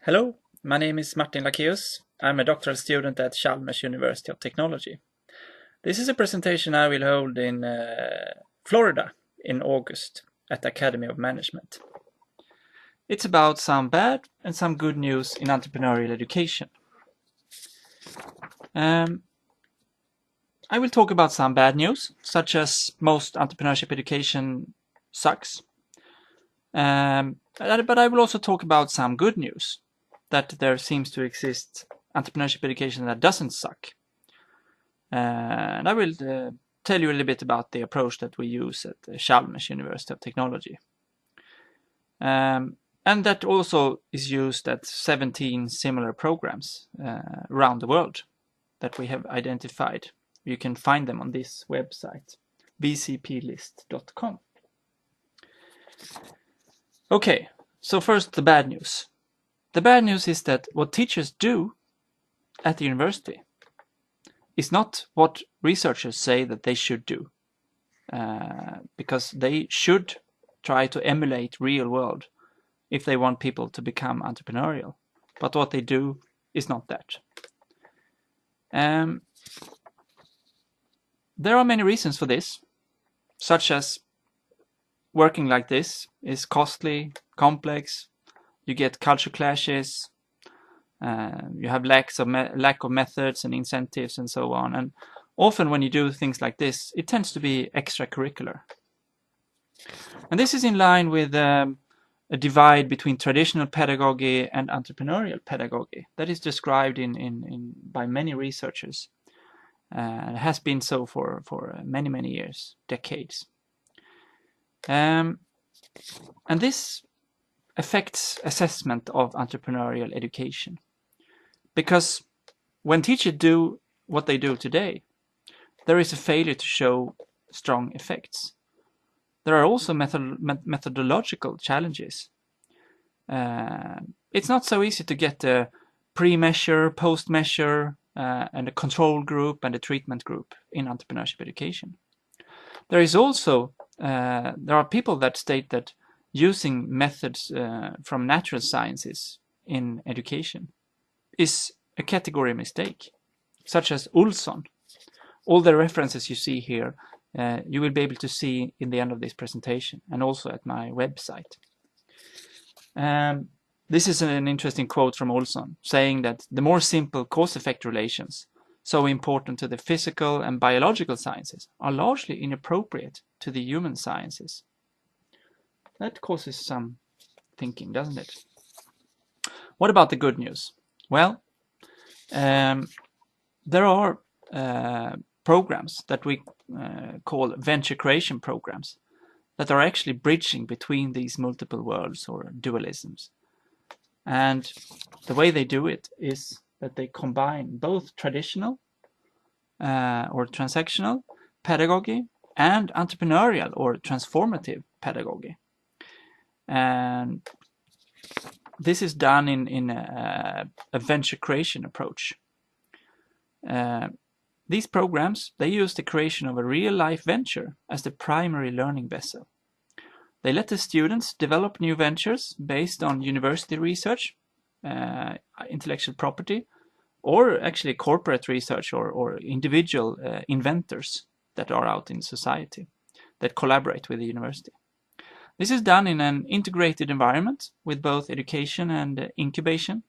Hello, my name is Martin Lakeus. I'm a doctoral student at Chalmers University of Technology. This is a presentation I will hold in Florida in August at the Academy of Management. It's about some bad and some good news in entrepreneurial education. I will talk about some bad news, such as most entrepreneurship education sucks. But I will also talk about some good news, that there seems to exist entrepreneurship education that doesn't suck. And I will tell you a little bit about the approach that we use at Chalmers University of Technology. And that also is used at 17 similar programs around the world that we have identified. You can find them on this website, bcplist.com. Okay, so first the bad news. The bad news is that what teachers do at the university is not what researchers say that they should do, because they should try to emulate real world if they want people to become entrepreneurial. But what they do is not that. There are many reasons for this, such as working like this is costly, complex, you get culture clashes, you have lack of methods and incentives and so on. And often when you do things like this, it tends to be extracurricular. And this is in line with a divide between traditional pedagogy and entrepreneurial pedagogy that is described by many researchers. It has been so for many years, decades. And this affects assessment of entrepreneurial education, because when teachers do what they do today, there is a failure to show strong effects. There are also methodological challenges. It's not so easy to get a pre-measure, post-measure, and a control group and a treatment group in entrepreneurship education. There is also there are people that state that using methods from natural sciences in education is a category mistake, such as Olson. All the references you see here, you will be able to see in the end of this presentation and also at my website. This is an interesting quote from Olson, saying that the more simple cause-effect relations, so important to the physical and biological sciences, are largely inappropriate to the human sciences. That causes some thinking, doesn't it? What about the good news? Well, there are programs that we call venture creation programs that are actually bridging between these multiple worlds or dualisms. And the way they do it is that they combine both traditional or transactional pedagogy and entrepreneurial or transformative pedagogy. And this is done in a venture creation approach. These programs, they use the creation of a real-life venture as the primary learning vessel. They let the students develop new ventures based on university research, intellectual property, or actually corporate research or individual inventors that are out in society that collaborate with the university. This is done in an integrated environment with both education and incubation.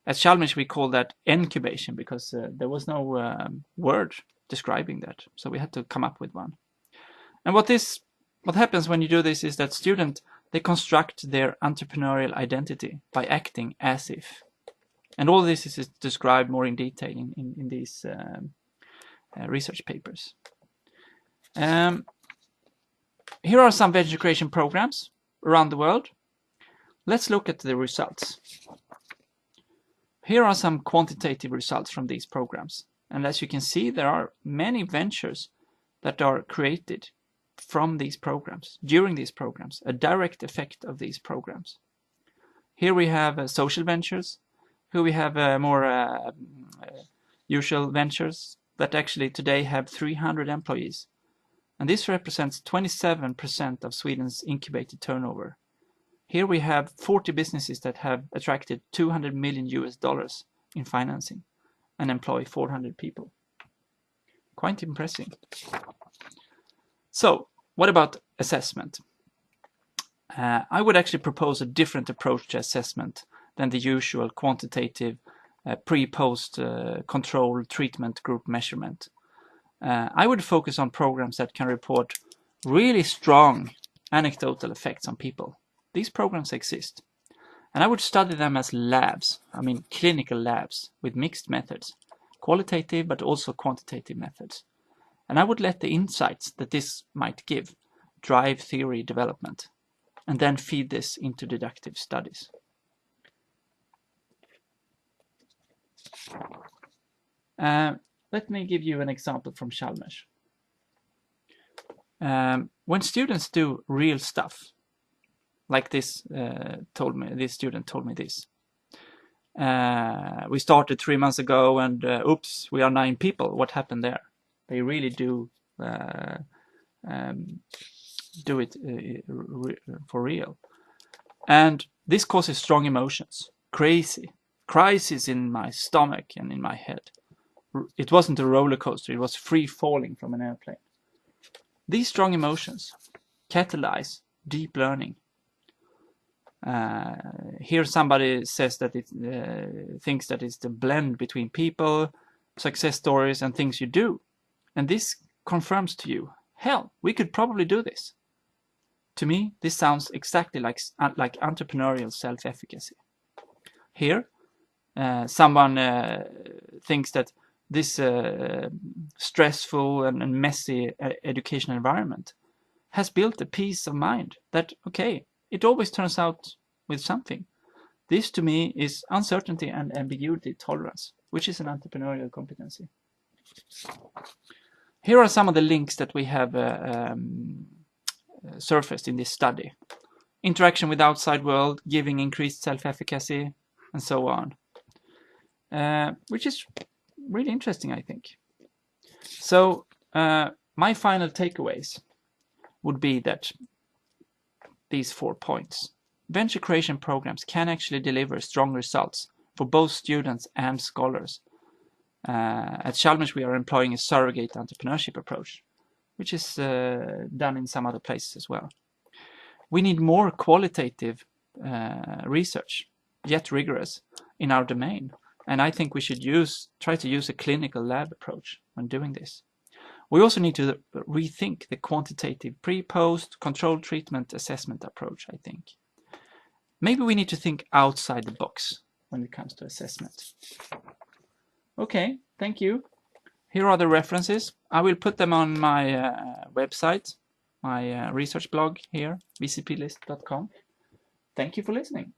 At Chalmers we call that incubation because there was no word describing that, so we had to come up with one. And what happens when you do this is that students, they construct their entrepreneurial identity by acting as if. And all this is described more in detail in these research papers. Here are some venture creation programs around the world. Let's look at the results. Here are some quantitative results from these programs. And as you can see, there are many ventures that are created from these programs, during these programs, a direct effect of these programs. Here we have social ventures. Here we have more usual ventures that actually today have 300 employees. And this represents 27% of Sweden's incubated turnover. Here we have 40 businesses that have attracted $200 million in financing and employ 400 people. Quite impressive. So, what about assessment? I would actually propose a different approach to assessment than the usual quantitative pre-post control treatment group measurement. I would focus on programs that can report really strong anecdotal effects on people. These programs exist. And I would study them as labs, clinical labs with mixed methods, qualitative but also quantitative methods. And I would let the insights that this might give drive theory development, and then feed this into deductive studies. Let me give you an example from Chalmers. When students do real stuff, like this student told me this. We started 3 months ago and oops, we are 9 people. What happened there? They really do it for real. And this causes strong emotions. Crisis in my stomach and in my head. It wasn't a roller coaster, it was free falling from an airplane. These strong emotions catalyze deep learning. Here somebody says that it thinks that it's the blend between people, success stories, and things you do. And this confirms to you, hell, we could probably do this. To me, this sounds exactly like entrepreneurial self-efficacy. Here, someone thinks that this stressful and messy educational environment has built a peace of mind that, okay, it always turns out with something. This to me is uncertainty and ambiguity tolerance, which is an entrepreneurial competency. Here are some of the links that we have surfaced in this study. Interaction with outside world, giving increased self-efficacy, and so on. Which is really interesting, I think. So my final takeaways would be that these 4 points. Venture creation programs can actually deliver strong results for both students and scholars. At Chalmers, we are employing a surrogate entrepreneurship approach, which is done in some other places as well. We need more qualitative research, yet rigorous, in our domain. And I think we should try to use a clinical lab approach when doing this. We also need to rethink the quantitative pre-post control treatment assessment approach, I think. Maybe we need to think outside the box when it comes to assessment. Okay, thank you. Here are the references. I will put them on my website, my research blog here, vcplist.com. Thank you for listening.